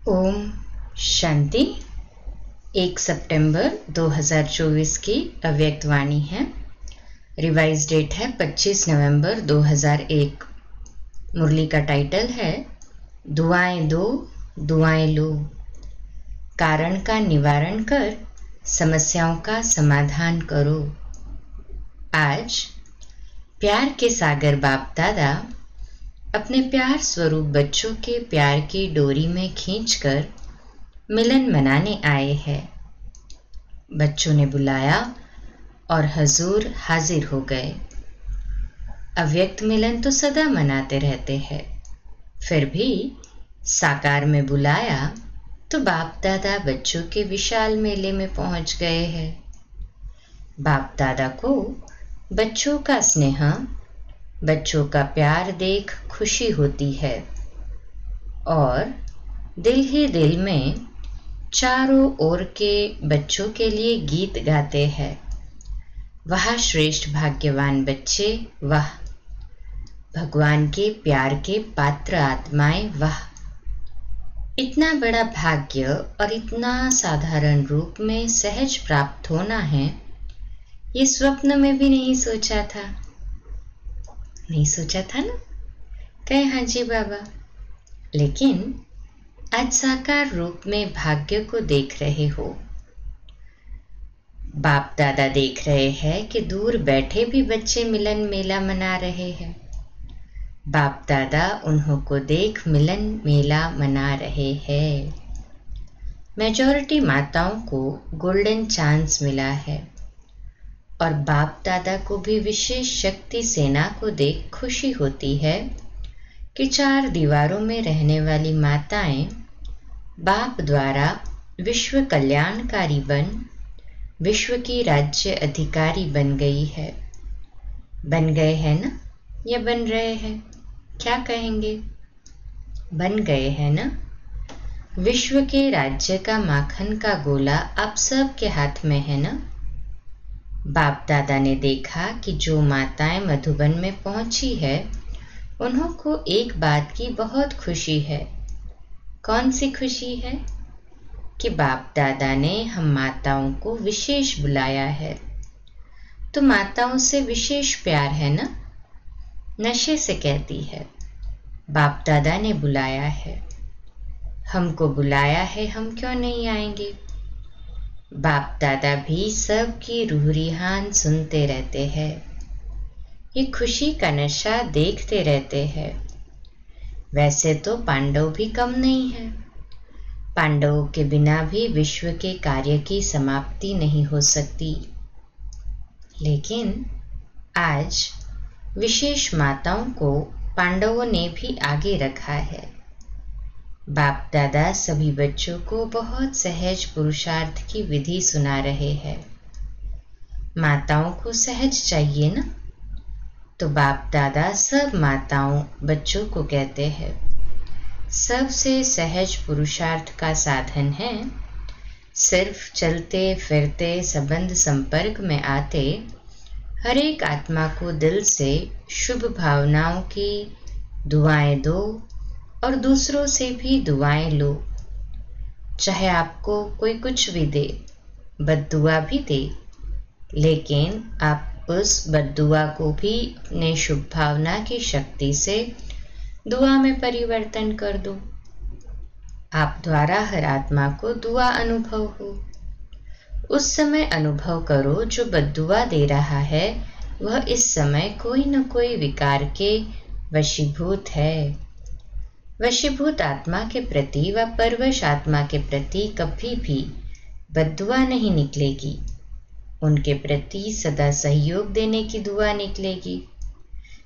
ओम शांति। 1 सितंबर 2024 की अव्यक्त वाणी है। रिवाइज डेट है 25 नवंबर 2001। मुरली का टाइटल है दुआएं दो दुआएं लो। कारण का निवारण कर समस्याओं का समाधान करो। आज प्यार के सागर बाप दादा अपने प्यार स्वरूप बच्चों के प्यार की डोरी में खींचकर मिलन मनाने आए हैं। बच्चों ने बुलाया और हजूर हाजिर हो गए। अव्यक्त मिलन तो सदा मनाते रहते हैं, फिर भी साकार में बुलाया तो बाप दादा बच्चों के विशाल मेले में पहुंच गए हैं। बाप दादा को बच्चों का स्नेह, बच्चों का प्यार देख खुशी होती है और दिल ही दिल में चारों ओर के बच्चों के लिए गीत गाते हैं। वह श्रेष्ठ भाग्यवान बच्चे, वाह भगवान के प्यार के पात्र आत्माएं, वाह इतना बड़ा भाग्य और इतना साधारण रूप में सहज प्राप्त होना है, ये स्वप्न में भी नहीं सोचा था। नहीं सोचा था ना? कहे हाँ जी बाबा। लेकिन आज साकार रूप में भाग्य को देख रहे हो। बाप दादा देख रहे हैं कि दूर बैठे भी बच्चे मिलन मेला मना रहे हैं। बाप दादा उन्हों को देख मिलन मेला मना रहे हैं। मेजॉरिटी माताओं को गोल्डन चांस मिला है और बाप दादा को भी विशेष शक्ति सेना को देख खुशी होती है कि 4 दीवारों में रहने वाली माताएं बाप द्वारा विश्व कल्याणकारी बन विश्व की राज्य अधिकारी बन गई है। बन गए हैं ना, या बन रहे हैं? क्या कहेंगे? बन गए हैं ना। विश्व के राज्य का माखन का गोला आप सब के हाथ में है ना। बाप दादा ने देखा कि जो माताएं मधुबन में पहुंची है उन्हों को एक बात की बहुत खुशी है। कौन सी खुशी है? कि बाप दादा ने हम माताओं को विशेष बुलाया है, तो माताओं से विशेष प्यार है ना। नशे से कहती है बाप दादा ने बुलाया है, हमको बुलाया है, हम क्यों नहीं आएंगे। बाप दादा भी सबकी रूहरिहान सुनते रहते हैं, ये खुशी का नशा देखते रहते हैं। वैसे तो पांडव भी कम नहीं है। पांडवों के बिना भी विश्व के कार्य की समाप्ति नहीं हो सकती। लेकिन आज विशेष माताओं को पांडवों ने भी आगे रखा है। बाप दादा सभी बच्चों को बहुत सहज पुरुषार्थ की विधि सुना रहे हैं। माताओं को सहज चाहिए ना, तो बाप दादा सब माताओं बच्चों को कहते हैं सबसे सहज पुरुषार्थ का साधन है सिर्फ चलते फिरते संबंध संपर्क में आते हर एक आत्मा को दिल से शुभ भावनाओं की दुआएं दो और दूसरों से भी दुआएं लो। चाहे आपको कोई कुछ भी दे, बद्दुआ भी दे, लेकिन आप उस बद्दुआ को भी अपने शुभ भावना की शक्ति से दुआ में परिवर्तन कर दो। आप द्वारा हर आत्मा को दुआ अनुभव हो। उस समय अनुभव करो जो बद्दुआ दे रहा है वह इस समय कोई न कोई विकार के वशीभूत है। वशीभूत आत्मा के प्रति व परवश आत्मा के प्रति कभी भी बद्दुआ नहीं निकलेगी। उनके प्रति सदा सहयोग देने की दुआ निकलेगी।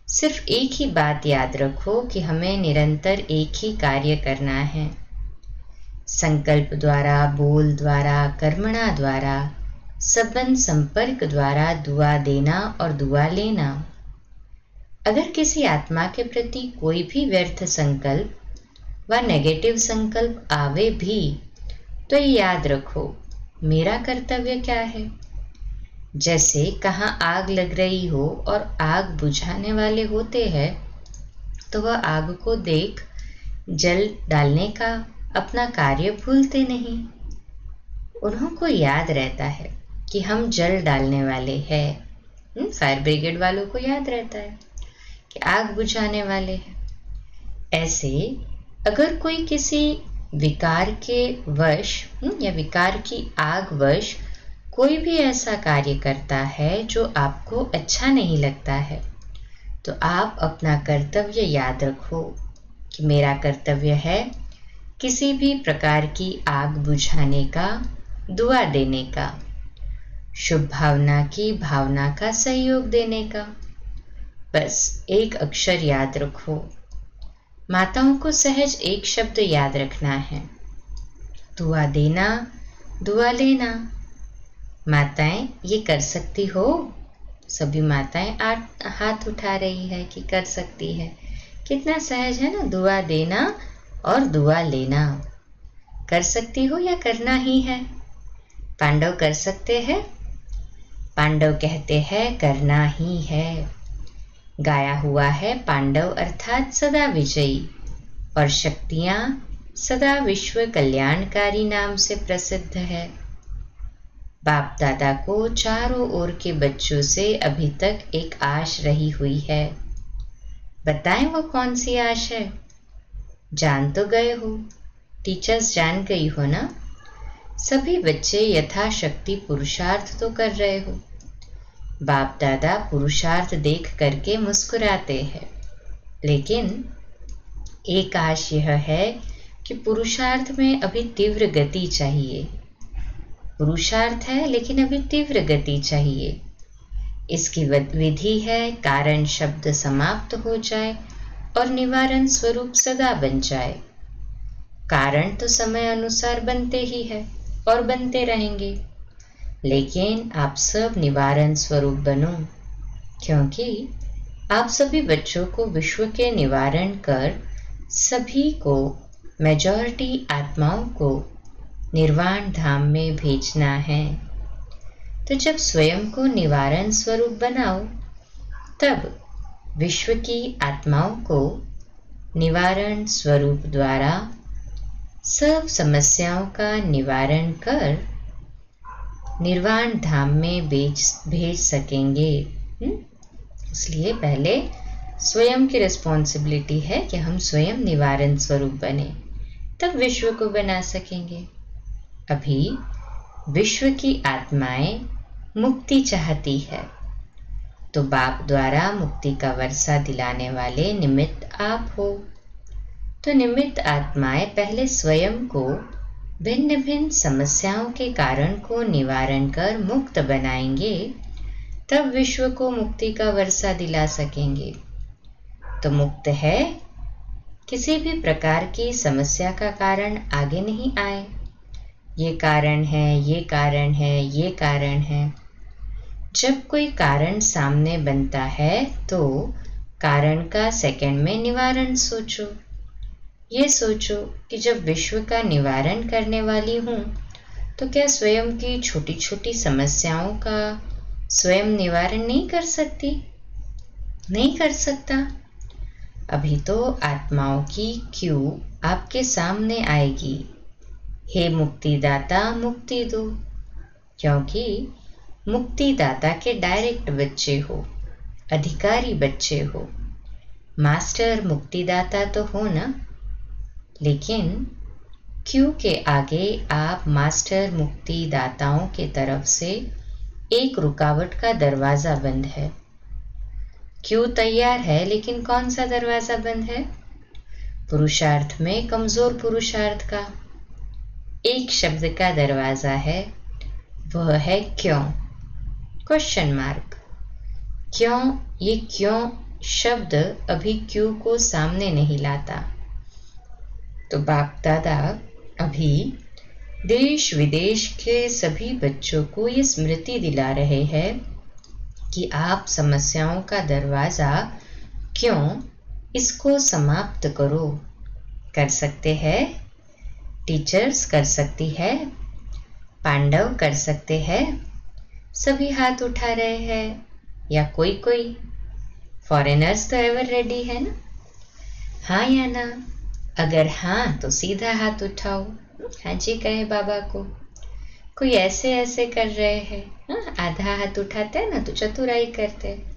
सिर्फ एक ही बात याद रखो कि हमें निरंतर एक ही कार्य करना है। संकल्प द्वारा, बोल द्वारा, कर्मणा द्वारा, संबंध संपर्क द्वारा दुआ देना और दुआ लेना। अगर किसी आत्मा के प्रति कोई भी व्यर्थ संकल्प व नेगेटिव संकल्प आवे भी तो ये याद रखो मेरा कर्तव्य क्या है। जैसे कहाँ आग लग रही हो और आग बुझाने वाले होते हैं तो वह आग को देख जल डालने का अपना कार्य भूलते नहीं। उनको याद रहता है कि हम जल डालने वाले हैं। फायर ब्रिगेड वालों को याद रहता है कि आग बुझाने वाले हैं। ऐसे अगर कोई किसी विकार के वश या विकार की आग वश कोई भी ऐसा कार्य करता है जो आपको अच्छा नहीं लगता है, तो आप अपना कर्तव्य याद रखो कि मेरा कर्तव्य है किसी भी प्रकार की आग बुझाने का, दुआ देने का, शुभ भावना की भावना का सहयोग देने का। बस एक अक्षर याद रखो। माताओं को सहज एक शब्द याद रखना है, दुआ देना, दुआ लेना। माताएं ये कर सकती हो? सभी माताएं हाथ उठा रही है कि कर सकती है। कितना सहज है ना, दुआ देना और दुआ लेना। कर सकती हो या करना ही है? पांडव कर सकते हैं? पांडव कहते हैं करना ही है। गाया हुआ है पांडव अर्थात सदा विजयी और शक्तियां सदा विश्व कल्याणकारी नाम से प्रसिद्ध है। बाप दादा को चारों ओर के बच्चों से अभी तक एक आश रही हुई है। बताएं वो कौन सी आश है? जान तो गए हो, टीचर्स जान गई हो ना। सभी बच्चे यथाशक्ति पुरुषार्थ तो कर रहे हो। बाप दादा पुरुषार्थ देख करके मुस्कुराते हैं, लेकिन एक आश यह है कि पुरुषार्थ में अभी तीव्र गति चाहिए। पुरुषार्थ है लेकिन अभी तीव्र गति चाहिए। इसकी विधि है कारण शब्द समाप्त हो जाए और निवारण स्वरूप सदा बन जाए। कारण तो समय अनुसार बनते ही है और बनते रहेंगे, लेकिन आप सब निवारण स्वरूप बनो, क्योंकि आप सभी बच्चों को विश्व के निवारण कर सभी को, मेजॉरिटी आत्माओं को निर्वाण धाम में भेजना है। तो जब स्वयं को निवारण स्वरूप बनाओ, तब विश्व की आत्माओं को निवारण स्वरूप द्वारा सब समस्याओं का निवारण कर निर्वाण धाम में भेज सकेंगे। इसलिए पहले स्वयं की रिस्पॉन्सिबिलिटी है कि हम स्वयं निवारण स्वरूप बने, तब विश्व को बना सकेंगे। अभी विश्व की आत्माएं मुक्ति चाहती है, तो बाप द्वारा मुक्ति का वर्षा दिलाने वाले निमित्त आप हो। तो निमित्त आत्माएं पहले स्वयं को भिन्न भिन्न समस्याओं के कारण को निवारण कर मुक्त बनाएंगे, तब विश्व को मुक्ति का वर्षा दिला सकेंगे। तो मुक्त है, किसी भी प्रकार की समस्या का कारण आगे नहीं आए। ये कारण है, ये कारण है, ये कारण है। जब कोई कारण सामने बनता है तो कारण का सेकंड में निवारण सोचो। ये सोचो कि जब विश्व का निवारण करने वाली हूँ, तो क्या स्वयं की छोटी छोटी समस्याओं का स्वयं निवारण नहीं कर सकती? नहीं कर सकता। अभी तो आत्माओं की क्यू आपके सामने आएगी, हे मुक्तिदाता मुक्ति दो, क्योंकि मुक्तिदाता के डायरेक्ट बच्चे हो, अधिकारी बच्चे हो। मास्टर मुक्तिदाता तो हो ना, लेकिन क्यू के आगे आप मास्टर मुक्तिदाताओं के तरफ से एक रुकावट का दरवाजा बंद है। क्यू तैयार है, लेकिन कौन सा दरवाजा बंद है? पुरुषार्थ में कमजोर पुरुषार्थ का एक शब्द का दरवाजा है, वह है क्यों, क्वेश्चन मार्क। क्यों? ये क्यों शब्द अभी क्यू को सामने नहीं लाता। तो बाप दादा अभी देश विदेश के सभी बच्चों को ये स्मृति दिला रहे हैं कि आप समस्याओं का दरवाजा क्यों, इसको समाप्त करो। कर सकते हैं, टीचर्स कर सकती है, पांडव कर सकते हैं, सभी हाथ उठा रहे हैं, या कोई फॉरेनर्स तो एवर रेडी है ना? हाँ या ना? अगर हाँ तो सीधा हाथ उठाओ, हाँ जी कहे बाबा को। कोई ऐसे ऐसे कर रहे हैं, हाँ आधा हाथ उठाते हैं ना तो चतुराई करते हैं।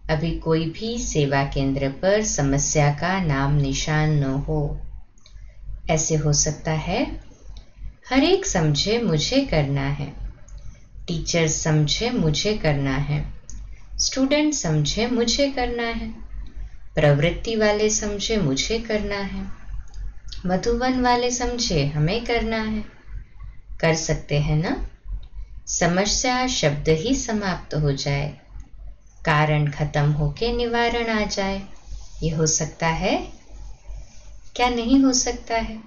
अभी कोई भी सेवा केंद्र पर समस्या का नाम निशान न हो। ऐसे हो सकता है हर एक समझे मुझे करना है, टीचर समझे मुझे करना है, स्टूडेंट समझे मुझे करना है, प्रवृत्ति वाले समझे मुझे करना है, मधुबन वाले समझे हमें करना है। कर सकते हैं ना? समस्या शब्द ही समाप्त हो जाए, कारण खत्म होके निवारण आ जाए। ये हो सकता है? क्या नहीं हो सकता है?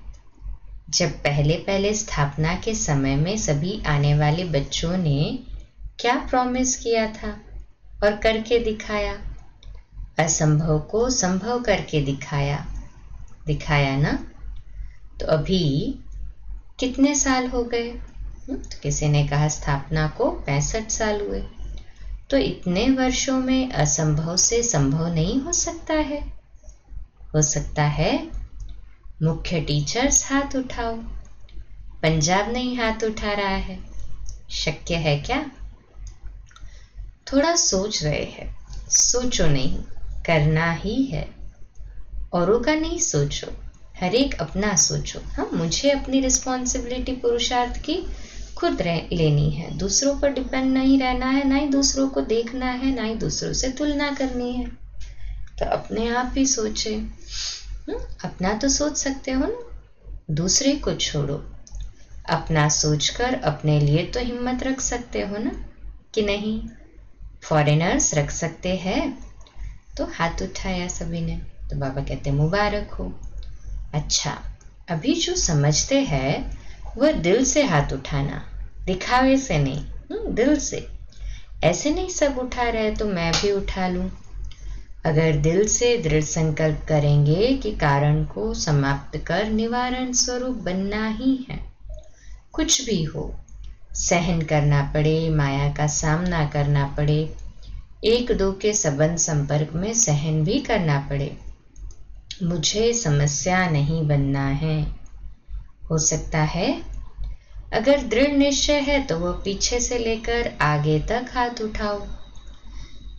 जब पहले पहले स्थापना के समय में सभी आने वाले बच्चों ने क्या प्रॉमिस किया था और करके दिखाया, असंभव को संभव करके दिखाया ना? तो अभी कितने साल हो गए? तो किसी ने कहा स्थापना को 65 साल हुए। तो इतने वर्षों में असंभव से संभव नहीं हो सकता है? हो सकता है। मुख्य टीचर्स हाथ उठाओ। पंजाब नहीं हाथ उठा रहा है, शक्य है क्या? थोड़ा सोच रहे हैं, सोचो नहीं, करना ही है। औरों का नहीं सोचो, हर एक अपना सोचो। हाँ, मुझे अपनी रिस्पॉन्सिबिलिटी पुरुषार्थ की खुद लेनी है, दूसरों पर डिपेंड नहीं रहना है, ना ही दूसरों को देखना है, ना ही दूसरों से तुलना करनी है। तो अपने आप ही सोचे। अपना तो सोच सकते हो ना, दूसरे को छोड़ो। अपना सोचकर अपने लिए तो हिम्मत रख सकते हो ना, कि नहीं? फॉरेनर्स रख सकते हैं? तो हाथ उठाया सभी ने। तो बाबा कहते मुबारक हो। अच्छा, अभी जो समझते हैं वह दिल से हाथ उठाना, दिखावे से नहीं, दिल से। ऐसे नहीं सब उठा रहे तो मैं भी उठा लूं। अगर दिल से दृढ़ संकल्प करेंगे कि कारण को समाप्त कर निवारण स्वरूप बनना ही है, कुछ भी हो, सहन करना पड़े, माया का सामना करना पड़े, एक दो के संबंध संपर्क में सहन भी करना पड़े, मुझे समस्या नहीं बनना है। हो सकता है? अगर दृढ़ निश्चय है तो वह पीछे से लेकर आगे तक हाथ उठाओ।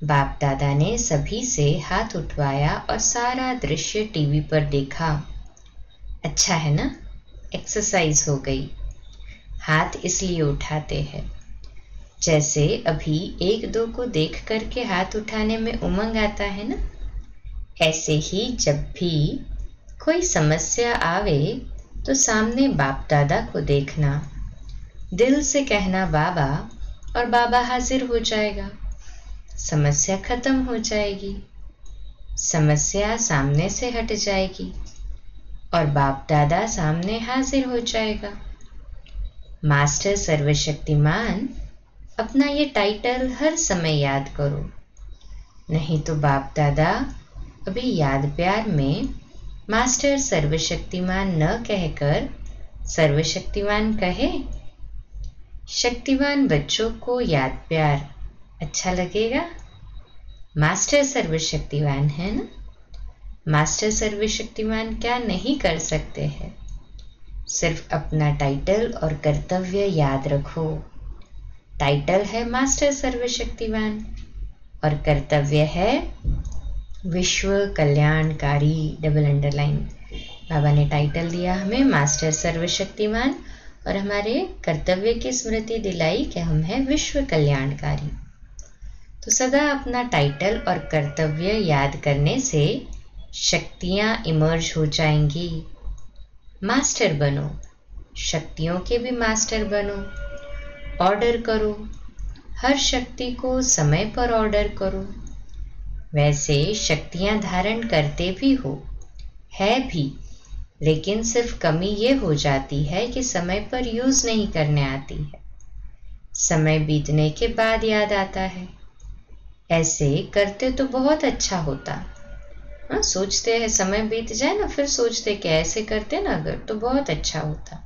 बाप दादा ने सभी से हाथ उठवाया और सारा दृश्य टीवी पर देखा। अच्छा है ना? एक्सरसाइज हो गई। हाथ इसलिए उठाते हैं, जैसे अभी एक दो को देख करके हाथ उठाने में उमंग आता है ना, ऐसे ही जब भी कोई समस्या आवे तो सामने बाप दादा को देखना, दिल से कहना बाबा, और बाबा हाजिर हो जाएगा, समस्या खत्म हो जाएगी, समस्या सामने से हट जाएगी और बाप दादा सामने हाजिर हो जाएगा। मास्टर सर्वशक्तिमान, अपना ये टाइटल हर समय याद करो, नहीं तो बाप दादा अभी याद प्यार में मास्टर सर्वशक्तिमान न कहकर सर्वशक्तिमान कहे। शक्तिवान बच्चों को याद प्यार अच्छा लगेगा। मास्टर सर्वशक्तिवान है ना? मास्टर सर्वशक्तिमान क्या नहीं कर सकते हैं? सिर्फ अपना टाइटल और कर्तव्य याद रखो। टाइटल है मास्टर सर्वशक्तिवान और कर्तव्य है विश्व कल्याणकारी, डबल अंडरलाइन। बाबा ने टाइटल दिया हमें मास्टर सर्वशक्तिमान और हमारे कर्तव्य की स्मृति दिलाई कि हम हैं विश्व कल्याणकारी। तो सदा अपना टाइटल और कर्तव्य याद करने से शक्तियां इमर्ज हो जाएंगी। मास्टर बनो, शक्तियों के भी मास्टर बनो। ऑर्डर करो, हर शक्ति को समय पर ऑर्डर करो। वैसे शक्तियां धारण करते भी हो, है भी, लेकिन सिर्फ कमी ये हो जाती है कि समय पर यूज नहीं करने आती है, समय बीतने के बाद याद आता है। ऐसे करते तो बहुत अच्छा होता। हाँ, सोचते हैं समय बीत जाए ना, फिर सोचते कि ऐसे करते ना अगर तो बहुत अच्छा होता।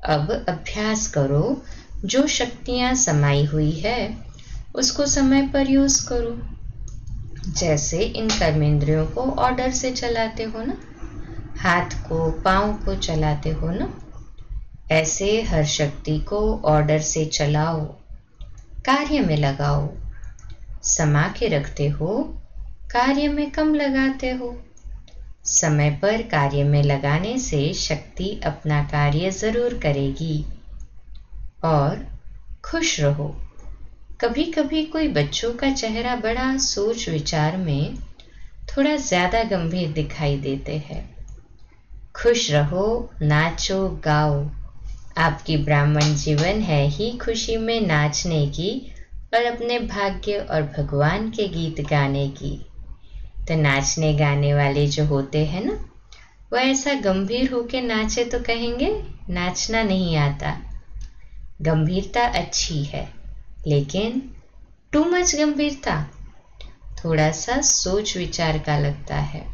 अब अभ्यास करो, जो शक्तियां समाई हुई है उसको समय पर यूज करो। जैसे इन कर्मेंद्रियों को ऑर्डर से चलाते हो ना, हाथ को पाँव को चलाते हो ना, ऐसे हर शक्ति को ऑर्डर से चलाओ, कार्य में लगाओ। समा के रखते हो, कार्य में कम लगाते हो। समय पर कार्य में लगाने से शक्ति अपना कार्य जरूर करेगी। और खुश रहो। कभी कभी कोई बच्चों का चेहरा बड़ा सोच विचार में थोड़ा ज्यादा गंभीर दिखाई देते हैं। खुश रहो, नाचो गाओ। आपकी ब्राह्मण जीवन है ही खुशी में नाचने की और अपने भाग्य और भगवान के गीत गाने की। तो नाचने गाने वाले जो होते हैं ना, वो ऐसा गंभीर होके नाचे तो कहेंगे नाचना नहीं आता। गंभीरता अच्छी है, लेकिन टू मच गंभीरता थोड़ा सा सोच विचार का लगता है।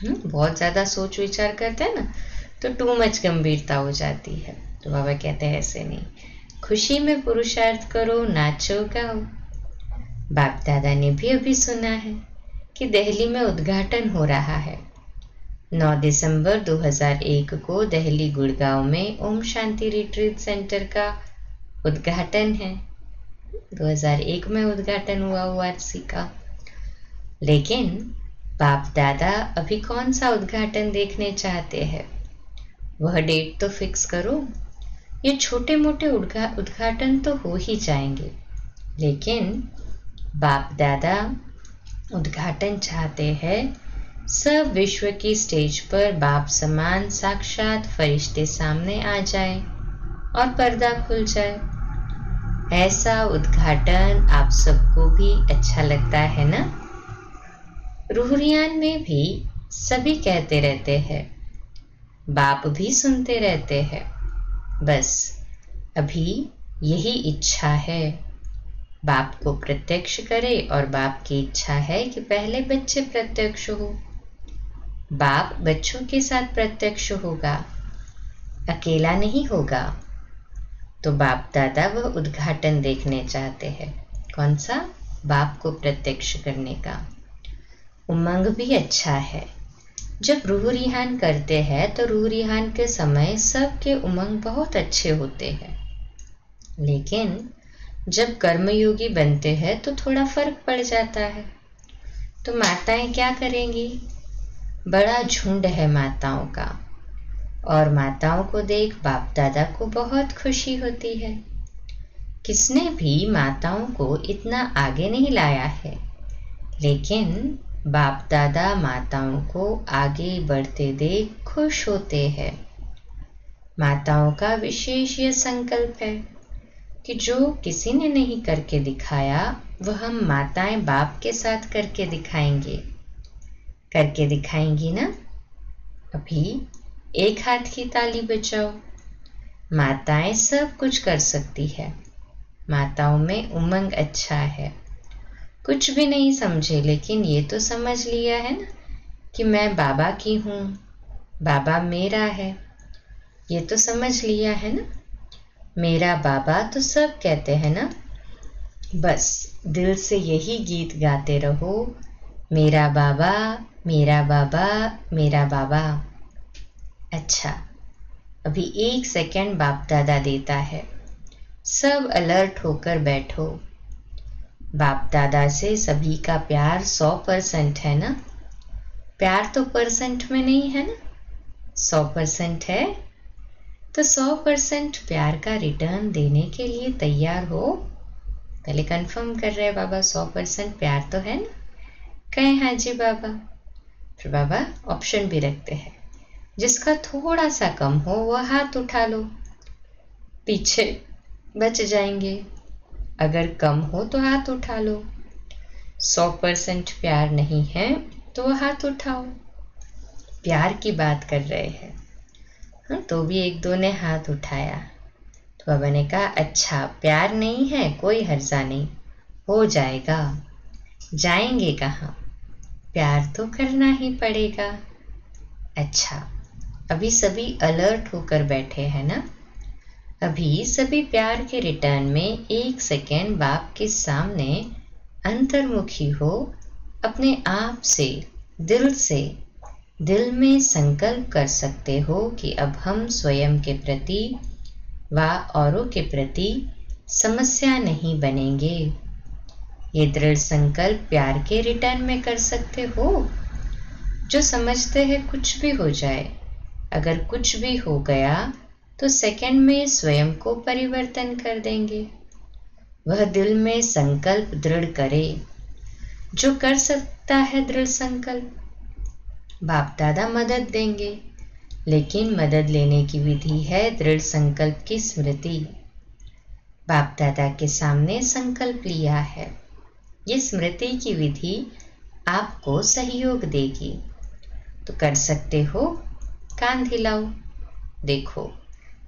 बहुत ज्यादा सोच विचार करते हैं ना, तो टू मच गंभीरता हो जाती है। तो बाबा कहते हैं ऐसे नहीं, खुशी में पुरुषार्थ करो, नाचो गाओ। बाप दादा ने भी अभी सुना है कि दिल्ली में उद्घाटन हो रहा है। 9 दिसंबर 2001 को दिल्ली गुड़गांव में ओम शांति रिट्रीट सेंटर का उद्घाटन है। 2001 में उद्घाटन हुआ ORC का। लेकिन बाप दादा अभी कौन सा उद्घाटन देखने चाहते हैं, वह डेट तो फिक्स करो। ये छोटे मोटे उद्घाटन तो हो ही जाएंगे, लेकिन बाप दादा उद्घाटन चाहते हैं सब विश्व की स्टेज पर बाप समान साक्षात फरिश्ते सामने आ जाए और पर्दा खुल जाए। ऐसा उद्घाटन आप सबको भी अच्छा लगता है ना? रूहरियान में भी सभी कहते रहते हैं, बाप भी सुनते रहते हैं। बस अभी यही इच्छा है, बाप को प्रत्यक्ष करे। और बाप की इच्छा है कि पहले बच्चे प्रत्यक्ष हो। बाप बच्चों के साथ प्रत्यक्ष होगा, अकेला नहीं होगा। तो बाप दादा वह उद्घाटन देखने चाहते हैं। कौन सा? बाप को प्रत्यक्ष करने का। उमंग भी अच्छा है। जब रूह रिहान करते हैं तो रूह रिहान के समय सबके उमंग बहुत अच्छे होते हैं, लेकिन जब कर्मयोगी बनते हैं तो थोड़ा फर्क पड़ जाता है। तो माताएं क्या करेंगी? बड़ा झुंड है माताओं का, और माताओं को देख बाप दादा को बहुत खुशी होती है। किसने भी माताओं को इतना आगे नहीं लाया है, लेकिन बाप दादा माताओं को आगे बढ़ते देख खुश होते हैं। माताओं का विशेष यह संकल्प है कि जो किसी ने नहीं करके दिखाया वह हम माताएं बाप के साथ करके दिखाएंगे। करके दिखाएंगी ना? अभी एक हाथ की ताली बजाओ। माताएं सब कुछ कर सकती है। माताओं में उमंग अच्छा है। कुछ भी नहीं समझे, लेकिन ये तो समझ लिया है ना कि मैं बाबा की हूँ, बाबा मेरा है। ये तो समझ लिया है ना, मेरा बाबा तो सब कहते हैं ना। बस दिल से यही गीत गाते रहो, मेरा बाबा मेरा बाबा मेरा बाबा। अच्छा, अभी 1 सेकेंड बाप दादा देता है। सब अलर्ट होकर बैठो। बाप दादा से सभी का प्यार 100% है ना? प्यार तो परसेंट में नहीं है ना, 100% है। तो 100% प्यार का रिटर्न देने के लिए तैयार हो? पहले कंफर्म कर रहे हैं बाबा 100% प्यार तो है ना? कहें हाँ जी बाबा। फिर बाबा ऑप्शन भी रखते हैं, जिसका थोड़ा सा कम हो वह हाथ उठा लो, पीछे बच जाएंगे। अगर कम हो तो हाथ उठा लो। 100% प्यार नहीं है तो वह हाथ उठाओ। प्यार की बात कर रहे हैं। हाँ, तो भी 1-2 ने हाथ उठाया। तो बाबा ने कहा अच्छा प्यार नहीं है, कोई हर्जा नहीं, हो जाएगा। जाएंगे कहाँ? प्यार तो करना ही पड़ेगा। अच्छा, अभी सभी अलर्ट होकर बैठे हैं ना? अभी सभी प्यार के रिटर्न में 1 सेकेंड बाप के सामने अंतर्मुखी हो, अपने आप से दिल से दिल में संकल्प कर सकते हो कि अब हम स्वयं के प्रति व औरों के प्रति समस्या नहीं बनेंगे। ये दृढ़ संकल्प प्यार के रिटर्न में कर सकते हो, जो समझते हैं कुछ भी हो जाए, अगर कुछ भी हो गया तो सेकंड में स्वयं को परिवर्तन कर देंगे। वह दिल में संकल्प दृढ़ करे। जो कर सकता है दृढ़ संकल्प, बाप दादा मदद देंगे, लेकिन मदद लेने की विधि है दृढ़ संकल्प की स्मृति। बाप दादा के सामने संकल्प लिया है, ये स्मृति की विधि आपको सहयोग देगी। तो कर सकते हो, कान हिलाओ, देखो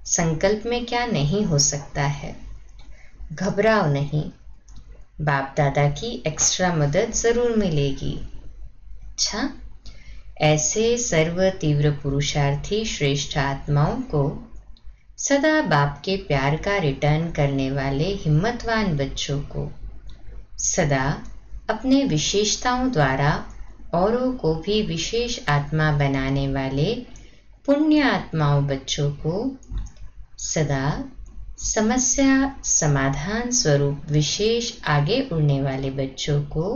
संकल्प में क्या नहीं हो सकता है। घबराओ नहीं, बाप दादा की एक्स्ट्रा मदद जरूर मिलेगी। अच्छा, ऐसे सर्व तीव्र पुरुषार्थी श्रेष्ठ आत्माओं को सदा बाप के प्यार का रिटर्न करने वाले हिम्मतवान बच्चों को, सदा अपने विशेषताओं द्वारा औरों को भी विशेष आत्मा बनाने वाले पुण्य आत्माओं बच्चों को, सदा समस्या समाधान स्वरूप विशेष आगे उड़ने वाले बच्चों को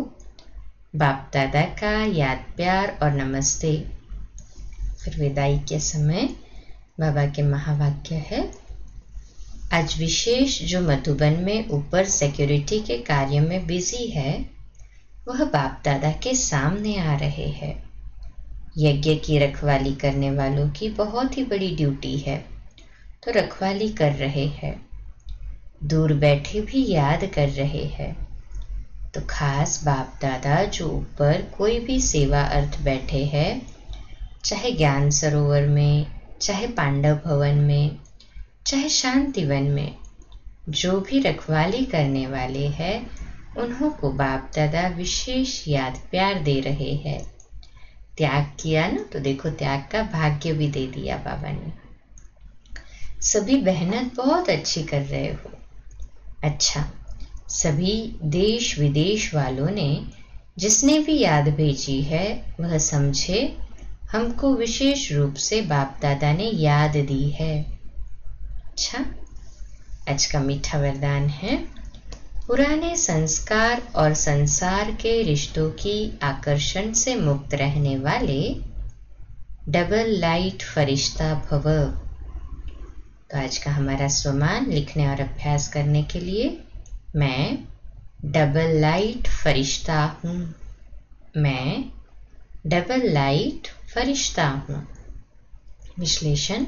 बाप दादा का याद प्यार और नमस्ते। फिर विदाई के समय बाबा के महावाक्य है, आज विशेष जो मधुबन में ऊपर सिक्योरिटी के कार्य में बिजी है, वह बाप दादा के सामने आ रहे हैं। यज्ञ की रखवाली करने वालों की बहुत ही बड़ी ड्यूटी है, तो रखवाली कर रहे हैं। दूर बैठे भी याद कर रहे हैं। तो खास बाप दादा जो ऊपर कोई भी सेवा अर्थ बैठे हैं, चाहे ज्ञान सरोवर में, चाहे पांडव भवन में, चाहे शांतिवन में, जो भी रखवाली करने वाले हैं, उन्हों को बाप दादा विशेष याद प्यार दे रहे हैं। त्याग किया ना, तो देखो त्याग का भाग्य भी दे दिया बाबा ने। सभी मेहनत बहुत अच्छी कर रहे हो। अच्छा, सभी देश विदेश वालों ने जिसने भी याद भेजी है, वह समझे हमको विशेष रूप से बाप दादा ने याद दी है। अच्छा, आज का मीठा वरदान है, पुराने संस्कार और संसार के रिश्तों की आकर्षण से मुक्त रहने वाले डबल लाइट फरिश्ता भव। तो आज का हमारा स्वमान लिखने और अभ्यास करने के लिए, मैं डबल लाइट फरिश्ता हूँ। मैं डबल लाइट फरिश्ता हूँ। विश्लेषण,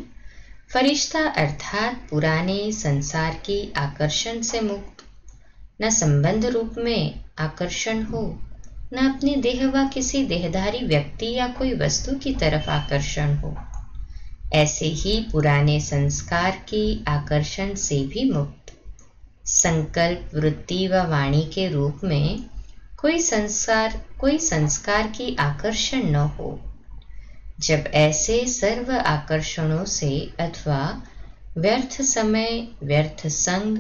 फरिश्ता अर्थात पुराने संसार की आकर्षण से मुक्त, न संबंध रूप में आकर्षण हो, न अपने देह व किसी देहधारी व्यक्ति या कोई वस्तु की तरफ आकर्षण हो। ऐसे ही पुराने संस्कार की आकर्षण से भी मुक्त, संकल्प वृत्ति व वाणी के रूप में कोई संस्कार की आकर्षण न हो। जब ऐसे सर्व आकर्षणों से अथवा व्यर्थ समय, व्यर्थ संग,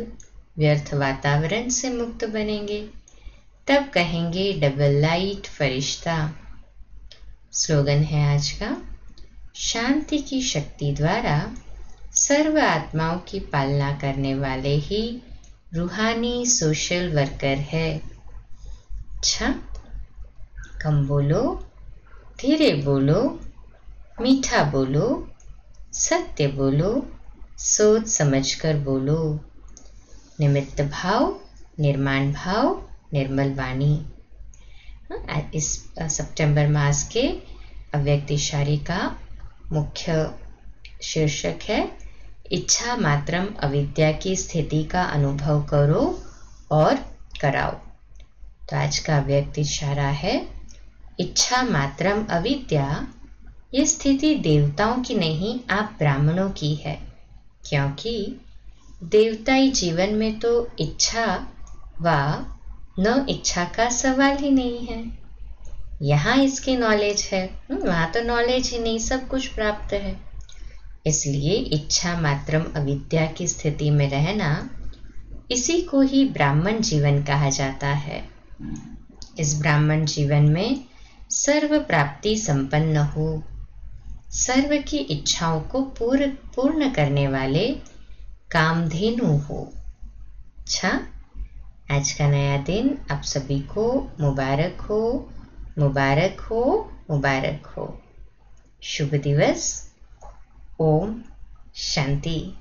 व्यर्थ वातावरण से मुक्त बनेंगे, तब कहेंगे डबल लाइट फरिश्ता। स्लोगन है आज का, शांति की शक्ति द्वारा सर्व आत्माओं की पालना करने वाले ही रूहानी सोशल वर्कर है। अच्छा, कम बोलो, धीरे बोलो, मीठा बोलो, सत्य बोलो, सोच समझकर बोलो। निमित्त भाव, निर्माण भाव, निर्मल वाणी। इस सितंबर मास के अव्यक्त इशारे का मुख्य शीर्षक है, इच्छा मात्रम अविद्या की स्थिति का अनुभव करो और कराओ। तो आज का अव्यक्त इशारा है, इच्छा मात्रम अविद्या, ये स्थिति देवताओं की नहीं, आप ब्राह्मणों की है। क्योंकि देवताई जीवन में तो इच्छा व न इच्छा का सवाल ही नहीं है। यहाँ इसकी नॉलेज है, वहाँ तो नॉलेज ही नहीं, सब कुछ प्राप्त है। इसलिए इच्छा मात्रम अविद्या की स्थिति में रहना, इसी को ही ब्राह्मण जीवन कहा जाता है। इस ब्राह्मण जीवन में सर्व प्राप्ति संपन्न हो, सर्व की इच्छाओं को पूर्ण करने वाले कामधेनु हो। अच्छा, आज का नया दिन आप सभी को मुबारक हो, मुबारक हो, मुबारक हो। शुभ दिवस। ओम शांति।